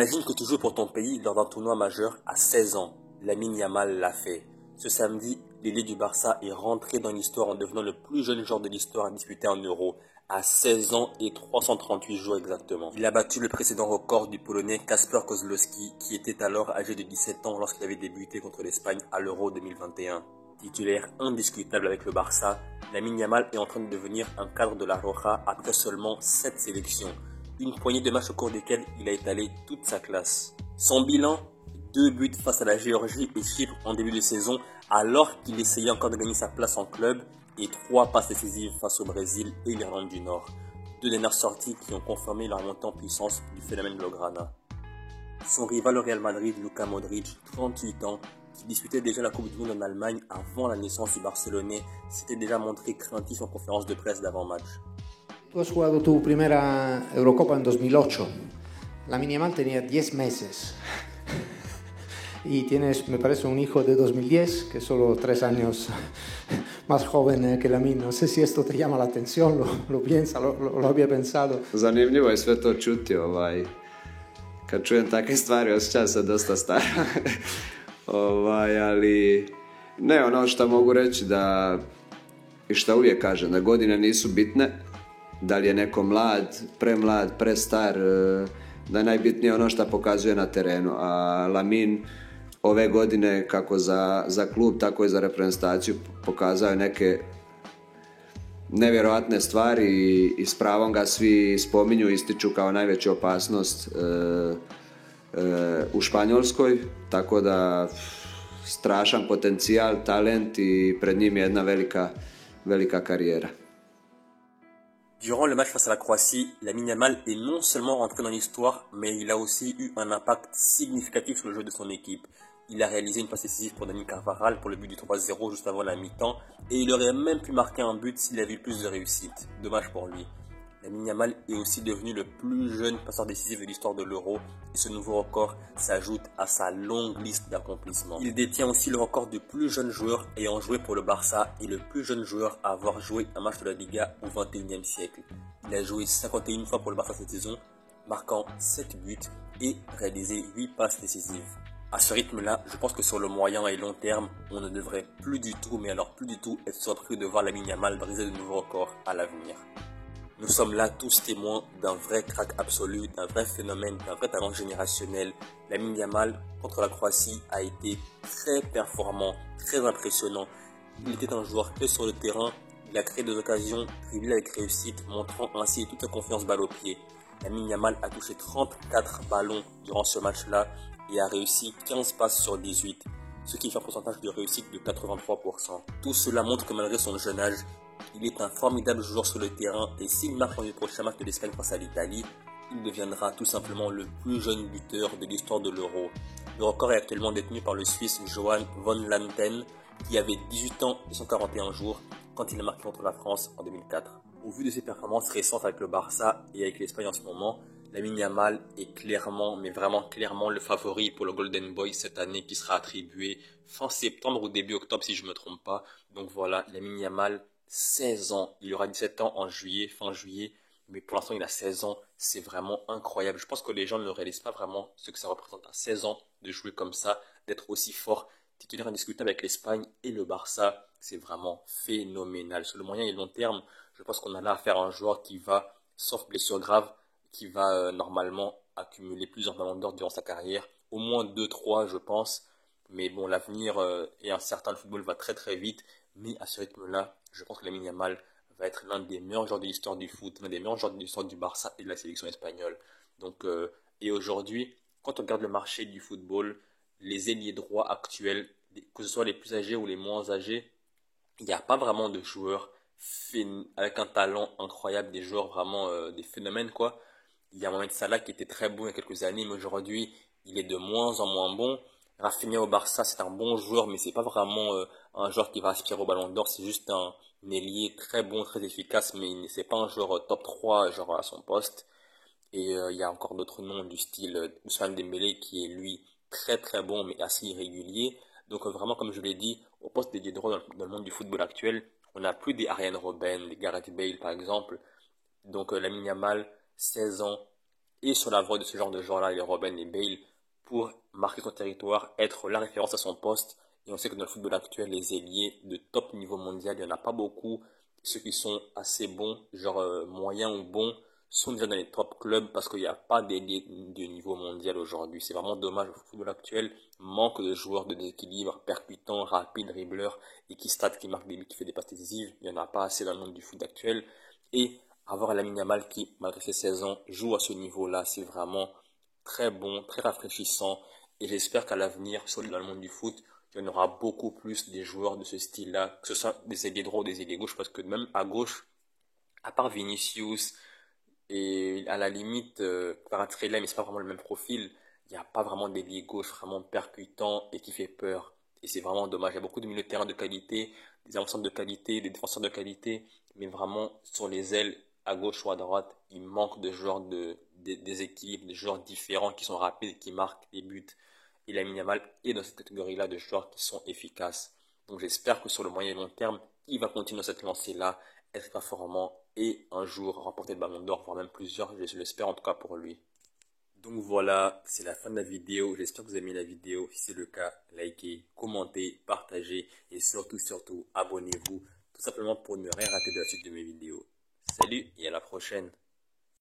Imagine que tu joues pour ton pays lors d'un tournoi majeur à 16 ans. Lamine Yamal l'a fait. Ce samedi, l'ailier du Barça est rentré dans l'histoire en devenant le plus jeune joueur de l'histoire à disputer un Euro, à 16 ans et 338 jours exactement. Il a battu le précédent record du Polonais Kacper Kozłowski, qui était alors âgé de 17 ans lorsqu'il avait débuté contre l'Espagne à l'Euro 2021. Titulaire indiscutable avec le Barça, Lamine Yamal est en train de devenir un cadre de la Roja après seulement 7 sélections. Une poignée de matchs au cours desquels il a étalé toute sa classe. Son bilan, 2 buts face à la Géorgie et Chypre en début de saison alors qu'il essayait encore de gagner sa place en club et 3 passes décisives face au Brésil et l'Irlande du Nord. 2 dernières sorties qui ont confirmé la montée en puissance du phénomène Blaugrana. Son rival au Real Madrid, Luka Modric, 38 ans, qui disputait déjà la Coupe du Monde en Allemagne avant la naissance du Barcelonais, s'était déjà montré craintif en conférence de presse d'avant-match. Tú has jugado tu primera Eurocopa en 2008. Lamine Yamal tenía 10 meses. Y tienes, me parece, un hijo de 2010, que es solo 3 años más joven que Lamine. No sé si esto te llama la atención, lo piensa, lo había pensado. Zanimljivo je sve to čuti, kad čujem takve stvari, osjećam se dosta star. Ali ne, ono što mogu reći da, i što uvijek kažem, da godine nisu bitne, da li je neko mlad, prestar, da je najbitnije ono što pokazuje na terenu. A Lamine ove godine, kako za klub, tako i za reprezentaciju, pokazao je neke nevjerojatne stvari i s pravom ga svi spominju, ističu kao najveću opasnost u Španjolskoj, tako da strašan potencijal, talent i pred njim je jedna velika karijera. Durant le match face à la Croatie, Lamine Yamal est non seulement rentré dans l'histoire, mais il a aussi eu un impact significatif sur le jeu de son équipe. Il a réalisé une passe décisive pour Dani Carvajal pour le but du 3-0 juste avant la mi-temps, et il aurait même pu marquer un but s'il avait eu plus de réussite. Dommage pour lui. Lamine Yamal est aussi devenu le plus jeune passeur décisif de l'histoire de l'Euro, et ce nouveau record s'ajoute à sa longue liste d'accomplissements. Il détient aussi le record du plus jeune joueur ayant joué pour le Barça et le plus jeune joueur à avoir joué un match de la Liga au XXIe siècle. Il a joué 51 fois pour le Barça cette saison, marquant 7 buts et réalisé 8 passes décisives. À ce rythme-là, je pense que sur le moyen et long terme, on ne devrait plus du tout, mais alors plus du tout, être surpris de voir Lamine Yamal briser de nouveaux records à l'avenir. Nous sommes là tous témoins d'un vrai crack absolu, d'un vrai phénomène, d'un vrai talent générationnel. Lamine Yamal contre la Croatie a été très performant, très impressionnant. Il était un joueur clé sur le terrain, il a créé des occasions, dribblé avec réussite, montrant ainsi toute sa confiance balle au pied. Lamine Yamal a touché 34 ballons durant ce match-là et a réussi 15 passes sur 18, ce qui fait un pourcentage de réussite de 83%. Tout cela montre que malgré son jeune âge, il est un formidable joueur sur le terrain et s'il marque dans le prochain match de l'Espagne face à l'Italie, il deviendra tout simplement le plus jeune buteur de l'histoire de l'Euro. Le record est actuellement détenu par le Suisse Johan von Lanten qui avait 18 ans et 141 jours quand il a marqué contre la France en 2004. Au vu de ses performances récentes avec le Barça et avec l'Espagne en ce moment, Lamine Yamal est clairement, mais vraiment clairement le favori pour le Golden Boy cette année qui sera attribué fin septembre ou début octobre si je ne me trompe pas. Donc voilà, Lamine Yamal, 16 ans, il aura 17 ans en juillet, fin juillet, mais pour l'instant il a 16 ans, c'est vraiment incroyable. Je pense que les gens ne réalisent pas vraiment ce que ça représente à 16 ans de jouer comme ça, d'être aussi fort, titulaire indiscutable avec l'Espagne et le Barça, c'est vraiment phénoménal. Sur le moyen et long terme, je pense qu'on a là affaire à un joueur qui va, sauf blessure grave, qui va normalement accumuler plusieurs ballons d'or durant sa carrière, au moins 2-3 je pense, mais bon l'avenir est incertain, le football va très très vite, mais à ce rythme-là, je pense que Lamine Yamal va être l'un des meilleurs joueurs de l'histoire du foot, l'un des meilleurs joueurs de l'histoire du Barça et de la sélection espagnole. Donc, et aujourd'hui, quand on regarde le marché du football, les ailiers droits actuels, que ce soit les plus âgés ou les moins âgés, il n'y a pas vraiment de joueurs avec un talent incroyable, des joueurs vraiment des phénomènes quoi. Il y a Mohamed Salah qui était très bon il y a quelques années, mais aujourd'hui il est de moins en moins bon. Rafinha au Barça c'est un bon joueur, mais c'est pas vraiment un joueur qui va aspirer au Ballon d'Or, c'est juste un ailier très bon, très efficace, mais c'est pas un joueur top 3 genre à son poste. Et il y a encore d'autres noms du style Ousmane Dembélé qui est lui très très bon mais assez irrégulier. Donc vraiment comme je l'ai dit, au poste des droits dans le monde du football actuel, on n'a plus des Arjen Robben, des Gareth Bale par exemple. Donc Lamine Yamal, 16 ans, et sur la voie de ce genre de joueurs-là, les Robben et Bale, pour marquer son territoire, être la référence à son poste. Et on sait que dans le football actuel, les ailiers de top niveau mondial, il n'y en a pas beaucoup. Ceux qui sont assez bons, genre moyens ou bons, sont déjà dans les top clubs parce qu'il n'y a pas d'ailiers de niveau mondial aujourd'hui. C'est vraiment dommage. Le football actuel manque de joueurs de déséquilibre, percutants, rapides, dribbleurs et qui statent, qui marquent des buts, qui fait des passes décisives. Il n'y en a pas assez dans le monde du foot actuel. Et avoir Lamine Yamal qui, malgré ses 16 ans, joue à ce niveau-là, c'est vraiment très bon, très rafraîchissant. Et j'espère qu'à l'avenir, surtout dans le monde du foot, il y en aura beaucoup plus des joueurs de ce style-là, que ce soit des ailiers droits ou des ailiers gauches, parce que même à gauche, à part Vinicius et à la limite Kvaratskhelia, mais c'est pas vraiment le même profil, il n'y a pas vraiment d'ailier gauche vraiment percutant et qui fait peur. Et c'est vraiment dommage. Il y a beaucoup de milieux de terrain de qualité, des avanceurs de qualité, des défenseurs de qualité, mais vraiment sur les ailes, à gauche ou à droite, il manque de joueurs des équipes, des joueurs différents qui sont rapides, qui marquent des buts. Et Lamine Yamal est dans cette catégorie-là de joueurs qui sont efficaces. Donc j'espère que sur le moyen et long terme, il va continuer cette lancée-là, être performant et un jour remporter le ballon d'or, voire même plusieurs, je l'espère en tout cas pour lui. Donc voilà, c'est la fin de la vidéo. J'espère que vous avez aimé la vidéo. Si c'est le cas, likez, commentez, partagez et surtout, abonnez-vous. Tout simplement pour ne rien rater de la suite de mes vidéos. Salut et à la prochaine.